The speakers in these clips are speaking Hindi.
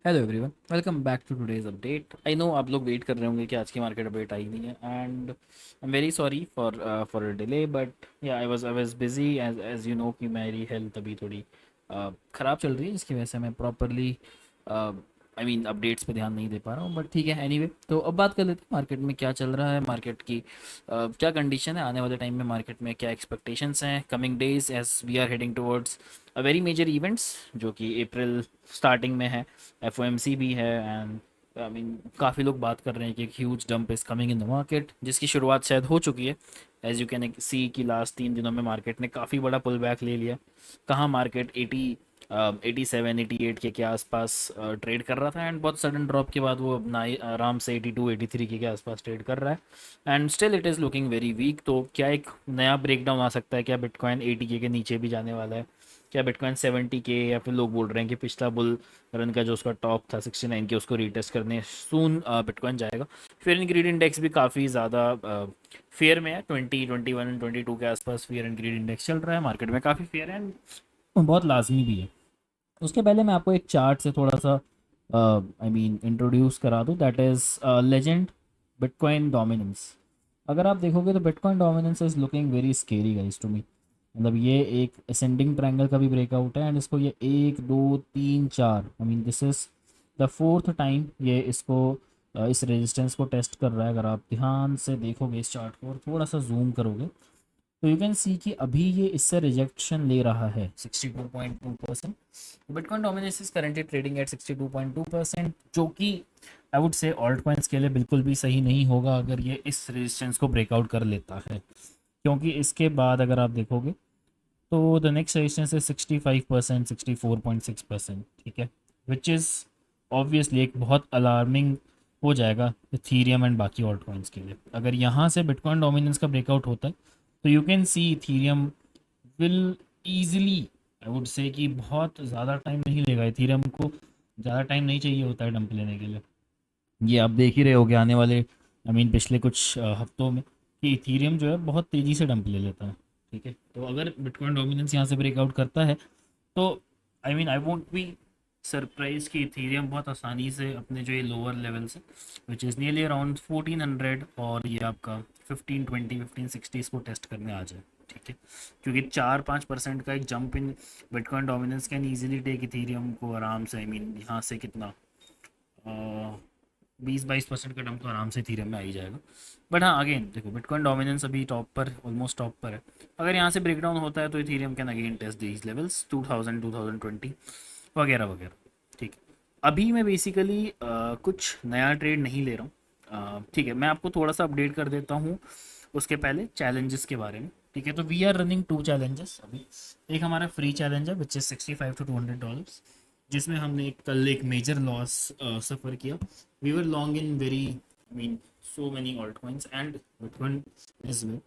Hello everyone, welcome back to today's update. I know आप लोग वेट कर रहे होंगे कि आज की मार्केट अपडेट आई नहीं है, and I am very sorry for a delay, but yeah I was busy as you know कि मेरी हेल्थ अभी थोड़ी ख़राब चल रही है, जिसकी वजह से मैं प्रॉपरली आई मीन अपडेट्स पे ध्यान नहीं दे पा रहा हूँ। बट ठीक है, एनीवे तो अब बात कर लेते हैं मार्केट में क्या चल रहा है, मार्केट की क्या कंडीशन है, आने वाले टाइम में मार्केट में क्या एक्सपेक्टेशंस हैं coming days as we are heading towards a very major events जो कि अप्रैल स्टार्टिंग में है। एफओएमसी भी है, एंड आई मीन काफ़ी लोग बात कर रहे हैं कि एक huge dump is coming in the market, जिसकी शुरुआत शायद हो चुकी है। एज यू कैन सी कि लास्ट 3 दिनों में मार्केट ने काफ़ी बड़ा पुल बैक ले लिया। कहाँ मार्केट 87 88 के आसपास ट्रेड कर रहा था, एंड बहुत सडन ड्रॉप के बाद वो अपना आराम से 82 83 के आसपास ट्रेड कर रहा है, and still it is looking very weak. तो क्या एक नया ब्रेकडाउन आ सकता है? क्या बिटकॉइन 80 के नीचे भी जाने वाला है? क्या बिटकॉइन 70 या फिर लोग बोल रहे हैं कि पिछला बुल रन का जो उसका टॉप था 69 के, उसको रीटेस्ट करने सून बिटकॉइन जाएगा। फेयर एंड ग्रीड इंडेक्स भी काफ़ी ज़्यादा फेयर में है, 20 21 22 के आसपास फेयर एंड ग्रीड इंडेक्स चल रहा है मार्केट में, काफ़ी फेयर है एंड बहुत लाजमी भी है। उसके पहले मैं आपको एक चार्ट से थोड़ा सा आई मीन इंट्रोड्यूस करा दूँ, that is legend bitcoin dominance. अगर आप देखोगे तो bitcoin dominance is looking very scary guys to me. मतलब ये एक असेंडिंग ट्रायंगल का भी ब्रेकआउट है, एंड इसको ये 1 2 3 4 I mean this is the fourth time ये इसको इस रेजिस्टेंस को टेस्ट कर रहा है। अगर आप ध्यान से देखोगे इस चार्ट को और थोड़ा सा जूम करोगे तो यू कैन सी कि अभी ये इससे रिजेक्शन ले रहा है 62.2%। Bitcoin dominance is currently trading at 62.2%, जो कि I would say alt coins के लिए बिल्कुल भी सही नहीं होगा अगर ये इस रेजिस्टेंस को ब्रेकआउट कर लेता है, क्योंकि इसके बाद अगर आप देखोगे तो द नेक्स्ट रेजिस्टेंस है 65%, 64.6%। ठीक है, विच इज़ ऑब्वियसली एक बहुत अलार्मिंग हो जाएगा इथीरियम एंड बाकी ऑल्ट कॉइन्स के लिए। अगर यहाँ से बिटकॉइन डोमिनेंस का ब्रेकआउट होता है तो you can see Ethereum will easily, I would say कि बहुत ज़्यादा टाइम नहीं लेगा, इथीरियम को ज़्यादा टाइम नहीं चाहिए होता है डंप लेने के लिए। ये आप देख ही रहे होगे आने वाले आई मीन पिछले कुछ हफ्तों में कि इथीरियम जो है बहुत तेज़ी से डंप ले लेता है। ठीक है, तो अगर बिटकॉइन डोमिनेंस यहाँ से ब्रेकआउट करता है तो I mean I won't be surprise कि इथीरियम बहुत आसानी से अपने जो ये लोअर लेवल से विच इज़ नियरली अराउंड 1400 और ये आपका 1520 1560 इसको टेस्ट करने आ जाए। ठीक है, क्योंकि 4 5% का एक jump in bitcoin dominance can easily take Ethereum को आराम से आई मीन यहाँ से कितना 20 22% का डंप तो आराम से इथीरियम में आ ही जाएगा। बट हाँ, अगेन देखो बिटकॉइन डोमिनेंस अभी टॉप पर, ऑलमोस्ट टॉप पर है। अगर यहाँ से ब्रेकडाउन होता है तो Ethereum can again test these levels 2000 2020 वगैरह वगैरह। ठीक है, अभी मैं बेसिकली कुछ नया ट्रेड नहीं ले रहा हूँ। ठीक है, मैं आपको थोड़ा सा अपडेट कर देता हूँ उसके पहले चैलेंजेस के बारे में। ठीक है, तो वी आर रनिंग 2 चैलेंजेस अभी। एक हमारा फ्री चैलेंज है विच इज़ $65 to $200, जिसमें हमने कल एक मेजर लॉस सफ़र किया। We were long in very I mean so many altcoins and Bitcoin as well,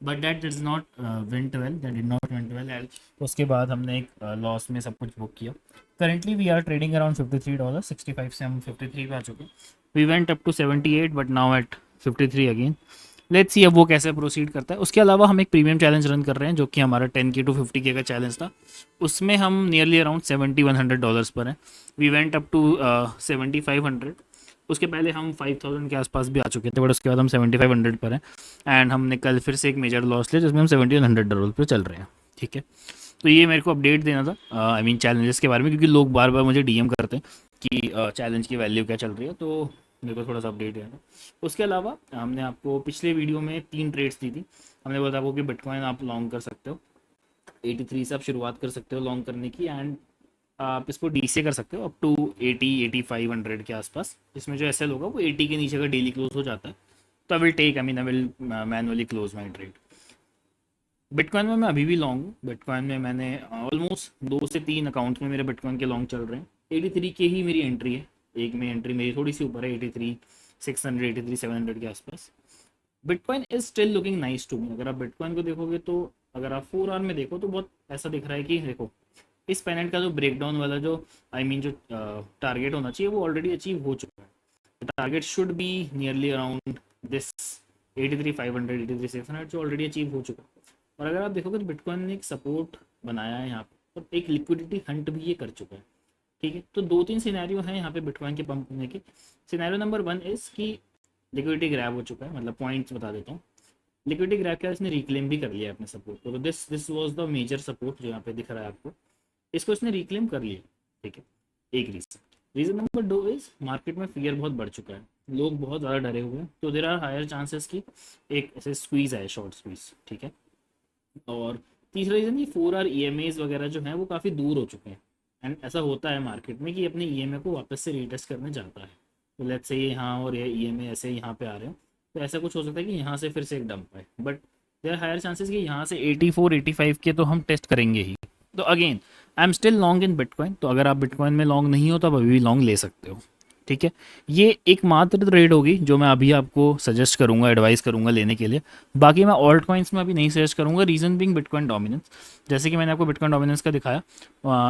but that does not went well, that did not went well, and उसके बाद हमने एक लॉस में सब कुछ बुक किया। Currently we are trading around $53, 65 से हम 53 पे आ चुके। We went up to 78 but now at 53 अगेन। लेट्स सी अब वो कैसे प्रोसीड करता है। उसके अलावा हम एक प्रीमियम चैलेंज रन कर रहे हैं जो कि हमारा 10K to 50K का चैलेंज था। उसमें हम नियरली अराउंड $7100 पर हैं। We went up to 7500। उसके पहले हम 5000 के आसपास भी आ चुके थे, बट उसके बाद हम 7500 पर हैं। एंड हमने कल फिर से एक मेजर लॉस लिया जिसमें हम $7100 पर चल रहे हैं। ठीक है, तो ये मेरे को अपडेट देना था आई मीन चैलेंजेस के बारे में, क्योंकि लोग बार बार मुझे डीएम करते हैं कि चैलेंज की वैल्यू क्या चल रही है, तो मेरे को थोड़ा सा अपडेट देना था। उसके अलावा हमने आपको पिछले वीडियो में 3 ट्रेड्स दी थी। हमने बोला आपको कि बिटकॉइन आप लॉन्ग कर सकते हो, 83 से आप शुरुआत कर सकते हो लॉन्ग करने की, एंड आप इसको डीसीए कर सकते हो अप टू 80 8500 के आसपास, जिसमें जो एसएल होगा वो 80 के नीचे का डेली क्लोज हो जाता है। तो I will manually close my trade. Bitcoin में मैं अभी भी लॉन्ग हूँ। बिटकॉइन में मैंने ऑलमोस्ट 2 से 3 अकाउंट्स में मेरे बिटकॉइन के लॉन्ग चल रहे हैं। 83 के ही मेरी एंट्री है, एक में एंट्री मेरी थोड़ी सी ऊपर है, 83 600 83 700 के आसपास। Bitcoin is still looking nice to me. अगर आप बिटकॉइन को देखोगे तो अगर आप 4 आवर में देखो तो बहुत ऐसा दिख रहा है कि देखो इस पेनेंट का जो ब्रेकडाउन वाला जो आई मीन जो टारगेट होना चाहिए वो ऑलरेडी अचीव हो चुका है। Target should be nearly around this 83 500 83 600 जो ऑलरेडी अचीव हो चुका है। और अगर आप देखोगे तो बिटकॉइन ने एक सपोर्ट बनाया है यहाँ पर और एक लिक्विडिटी हंट भी ये कर चुका है। ठीक है, तो 2-3 सिनेरियो हैं यहाँ पे बिटकॉइन के पंप होने के। सिनेरियो नंबर 1 इज़ कि लिक्विडिटी ग्रैब हो चुका है, मतलब पॉइंट्स बता देता हूँ। लिक्विडिटी ग्रैब क्या, इसने रिक्लेम भी कर लिया अपने सपोर्ट को, तो this was the major support जो यहाँ पे दिख रहा है आपको, इसको इसने रिक्लेम कर लिया। ठीक है, एक reason. Reason number 2 is market में फियर बहुत बढ़ चुका है, लोग बहुत ज़्यादा डरे हुए हैं, तो देर आर हायर चांसेस कि एक ऐसे स्क्वीज़ आए, शॉर्ट स्क्वीज़। ठीक है, और तीसरा रीज़न कि 4 आर EMAs वगैरह जो हैं वो काफ़ी दूर हो चुके हैं। एंड ऐसा होता है मार्केट में कि अपने EMA को वापस से रीटेस्ट करने जाता है, तो लेट्स से ये यहाँ और ये EMA ऐसे यहाँ पे आ रहे हैं, तो ऐसा कुछ हो सकता है कि यहाँ से फिर से एक डंप आए, बट देर हायर चांसेस कि यहाँ से 84-85 के तो हम टेस्ट करेंगे ही। तो again I am still long in bitcoin, तो अगर आप बिटकॉइन में लॉन्ग नहीं हो तो आप अभी भी लॉन्ग ले सकते हो। ठीक है, ये एकमात्र ट्रेड होगी जो मैं अभी आपको सजेस्ट करूंगा, एडवाइस करूंगा लेने के लिए। बाकी मैं ऑल्ट कॉइन्स में अभी नहीं सजेस्ट करूंगा, रीज़न बिंग बिटकॉइन डोमिनेंस। जैसे कि मैंने आपको बिटकॉइन डोमिनेंस का दिखाया,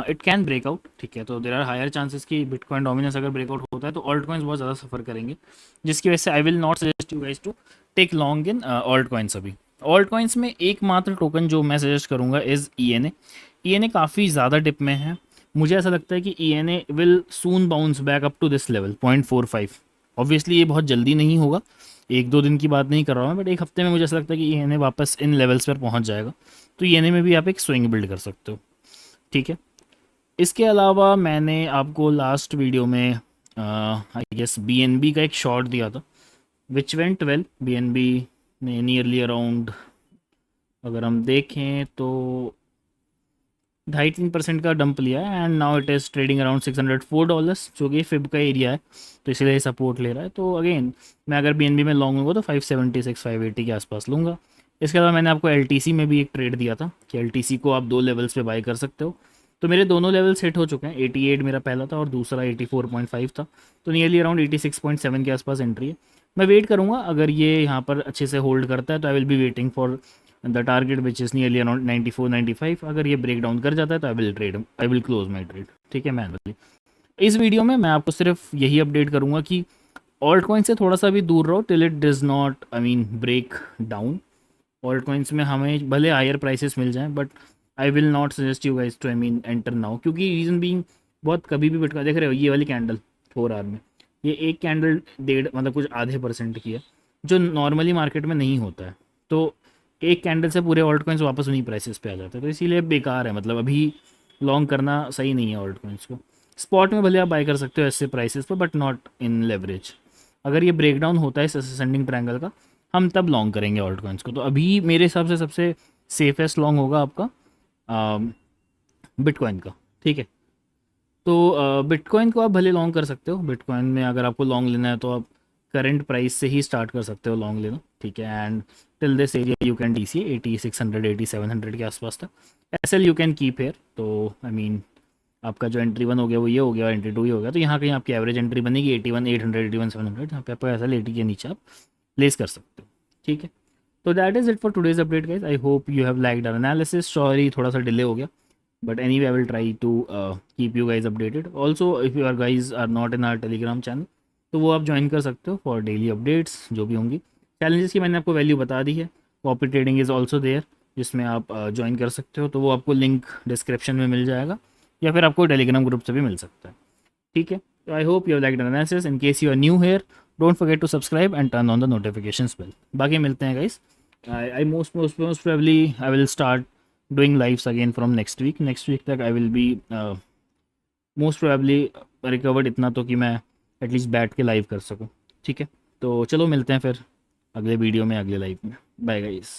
इट कैन ब्रेकआउट। ठीक है, तो देर आर हायर चांसेस कि बिटकॉइन डोमिनेंस अगर ब्रेकआउट होता है तो ऑल्ट कॉइन्स बहुत ज़्यादा सफ़र करेंगे, जिसकी वजह से I will not suggest you guys to take long in altcoins अभी। ऑल्ट कॉइन्स में एकमात्र टोकन जो मैं सजेस्ट करूंगा इज़ ENA काफ़ी ज़्यादा डिप में है। मुझे ऐसा लगता है कि ENA will soon bounce back up to this level 0.45। Obviously ये बहुत जल्दी नहीं होगा, 1-2 दिन की बात नहीं कर रहा हूँ मैं, बट एक हफ्ते में मुझे ऐसा लगता है कि ENA वापस इन लेवल्स पर पहुँच जाएगा, तो ENA में भी आप एक स्विंग बिल्ड कर सकते हो। ठीक है, इसके अलावा मैंने आपको लास्ट वीडियो में आई गेस BNB का एक शॉर्ट दिया था, विच वेंट वेल। BNB ने नियरली अराउंड, अगर हम देखें तो 2.5-3% का डंप लिया है, and now it is trading around $604, जो कि फिब का एरिया है, तो इसलिए सपोर्ट ले रहा है। तो अगेन मैं अगर BNB में लॉन्ग लूँगा तो 576-580 के आसपास लूँगा। इसके अलावा मैंने आपको LTC में भी एक ट्रेड दिया था कि LTC को आप 2 लेवल्स पे बाई कर सकते हो, तो मेरे दोनों लेवल्स हिट हो चुके हैं। 88 मेरा पहला था और दूसरा 84.5 था, तो नियरली अराउंड 86.7 के आसपास एंट्री है। मैं वेट करूँगा, अगर ये यहाँ पर अच्छे से होल्ड करता है तो आई will be waiting for the target which is nearly around 94-95। अगर ये ब्रेक डाउन कर जाता है तो I will close my trade. ठीक है, मैनुअली। इस वीडियो में मैं आपको सिर्फ यही अपडेट करूँगा कि ऑल्ट कॉइन से थोड़ा सा भी दूर रहो till it does not break down. Altcoins में हमें भले हायर प्राइसेस मिल जाएं, but I will not suggest you guys to enter now, क्योंकि रीज़न बीइंग बहुत कभी भी बिटकॉइन देख रहे हो, ये वाली कैंडल 4 आवर में ये एक कैंडल डेढ़ कुछ आधे % की है, जो नॉर्मली मार्केट में नहीं होता है। तो एक कैंडल से पूरे ऑल्ट कॉइन्स वापस उन्हीं प्राइसेस पे आ जाते हैं, तो इसीलिए बेकार है, अभी लॉन्ग करना सही नहीं है ऑल्ट कॉइन्स को। स्पॉट में भले आप बाय कर सकते हो ऐसे प्राइसेस पर, बट नॉट इन लेवरेज। अगर ये ब्रेक डाउन होता है इस असेंडिंग ट्रायंगल का, हम तब लॉन्ग करेंगे ऑल्ट कॉइन्स को। तो अभी मेरे हिसाब से सबसे सेफेस्ट लॉन्ग होगा आपका बिटकॉइन का। ठीक है, तो बिटकॉइन को आप भले लॉन्ग कर सकते हो। बिटकॉइन में अगर आपको लॉन्ग लेना है तो आप करंट प्राइस से ही स्टार्ट कर सकते हो लॉन्ग लेना। ठीक है, and till this area you can DCA 8600 8700 के आसपास था। SL you can keep here. तो आपका जो एंट्री 1 हो गया वो ये हो गया, एंट्री 2 ये हो गया, तो यहाँ कहीं आपकी एवरेज एंट्री बनेगी 81 800 81 700, यहाँ पे आपको SL 80 के नीचे आप प्लेस कर सकते हो। ठीक है, तो that is it for today's update guys. I hope you have liked our analysis. Sorry थोड़ा सा डिले हो गया, but anyway I will try to keep you guys updated. Also if you are guys are not in our telegram channel, तो वो आप ज्वाइन कर सकते हो फॉर डेली अपडेट्स जो भी होंगी। चैलेंजेस की मैंने आपको वैल्यू बता दी है। Copy trading is also there, जिसमें आप ज्वाइन कर सकते हो, तो वो आपको लिंक डिस्क्रिप्शन में मिल जाएगा, या फिर आपको टेलीग्राम ग्रुप से भी मिल सकता है। ठीक है, तो I hope you have liked analysis. In case you are new here, don't forget to subscribe and turn on the notifications bell. बाकी मिलते हैं guys. I most probably I will start doing lives again from next week तक I will be most probably recovered इतना तो कि मैं एटलीस्ट बैठ के लाइव कर सकूं। ठीक है, तो चलो मिलते हैं फिर अगले वीडियो में, अगले लाइव में। Bye guys.